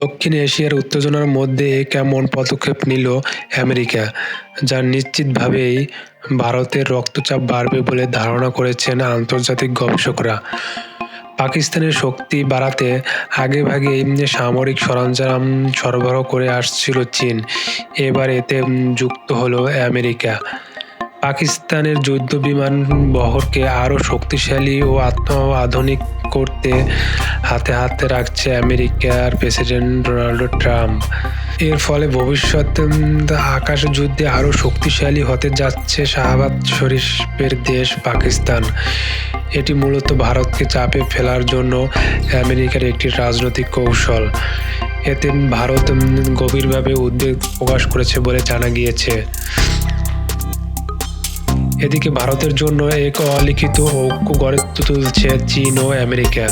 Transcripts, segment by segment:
দক্ষিণ এশিয়ার উত্তেজনার মধ্যে কেমন পদক্ষেপ নিল আমেরিকা, যা নিশ্চিতভাবেই ভারতের রক্তচাপ বাড়বে বলে ধারণা করছেন আন্তর্জাতিক গবেষকরা। পাকিস্তানের শক্তি বাড়াতে আগেভাগেই সামরিক সরঞ্জাম সরবরাহ করে আসছিল চীন, এবার এতে যুক্ত হলো আমেরিকা। পাকিস্তানের যুদ্ধবিমান বহরকে আরও শক্তিশালী ও আধুনিক করতে হাতে হাতে রাখছে আমেরিকার প্রেসিডেন্ট ডোনাল্ড ট্রাম্প। এর ফলে ভবিষ্যতে আকাশ যুদ্ধে আরও শক্তিশালী হতে যাচ্ছে শাহবাজ শরীফের দেশ পাকিস্তান। এটি মূলত ভারতকে চাপে ফেলার জন্য আমেরিকার একটি রাজনৈতিক কৌশল। এতে ভারত গভীরভাবে উদ্বেগ প্রকাশ করেছে বলে জানা গিয়েছে। এদিকে ভারতের জন্য এক অলিখিত ঐক্য গড়ে তুলছে চীন ও আমেরিকা।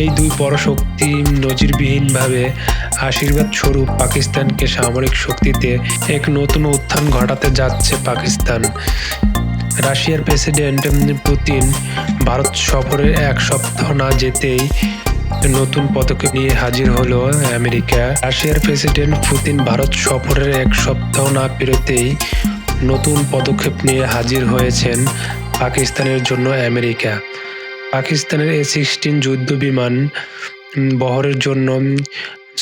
এই দুই পরাশক্তি নজিরবিহীনভাবে আশীর্বাদ স্বরূপ পাকিস্তানকে সামরিক শক্তিতে এক নতুন উত্থান ঘটাতে যাচ্ছে পাকিস্তান। রাশিয়ার প্রেসিডেন্ট পুতিন ভারত সফরে এক সপ্তাহ না যেতেই নতুন পদক্ষেপ নিয়ে হাজির হলো আমেরিকা। রাশিয়ার প্রেসিডেন্ট পুতিন ভারত সফরের এক সপ্তাহ না পেরোতেই নতুন পদক্ষেপ নিয়ে হাজির হয়েছেন পাকিস্তানের জন্য আমেরিকা। পাকিস্তানের A-16 যুদ্ধবিমান বহরের জন্য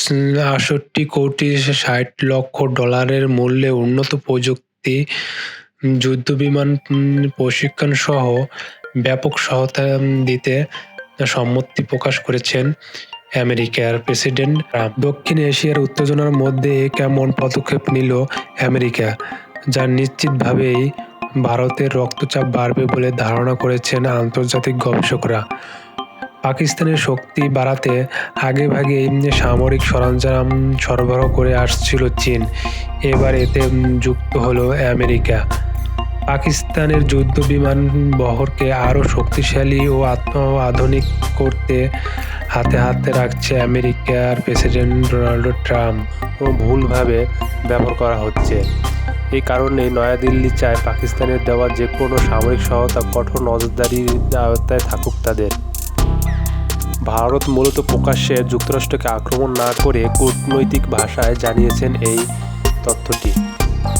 ৬৮,৬০,০০,০০,০০০ মূল্যে উন্নত প্রযুক্তি, যুদ্ধবিমান প্রশিক্ষণ সহ ব্যাপক সহায়তা দিতে সম্মতি প্রকাশ করেছেন আমেরিকার প্রেসিডেন্ট ট্রাম্প। দক্ষিণ এশিয়ার উত্তেজনার মধ্যে কেমন পদক্ষেপ নিল আমেরিকা, যা নিশ্চিতভাবেই ভারতের রক্তচাপ বাড়বে বলে ধারণা করছেন আন্তর্জাতিক গবেষকরা। পাকিস্তানের শক্তি বাড়াতে আগেভাগেই সামরিক সরঞ্জাম সরবরাহ করে আসছিল চীন, এবার এতে যুক্ত হলো আমেরিকা। পাকিস্তানের যুদ্ধবিমান বহরকে আরও শক্তিশালী ও আধুনিক করতে হাতে হাতে রাখছে আমেরিকার প্রেসিডেন্ট ডোনাল্ড ট্রাম্প। ভুলভাবে ব্যবহার করা হচ্ছে। এই কারণে নয়াদিল্লি চায় পাকিস্তানের দেওয়া যে কোনো সামরিক সহায়তা কঠোর নজরদারির আওতায় থাকুক তাদের। ভারত মূলত প্রকাশ্যে যুক্তরাষ্ট্রকে আক্রমণ না করে কূটনৈতিক ভাষায় জানিয়েছেন এই তথ্যটি।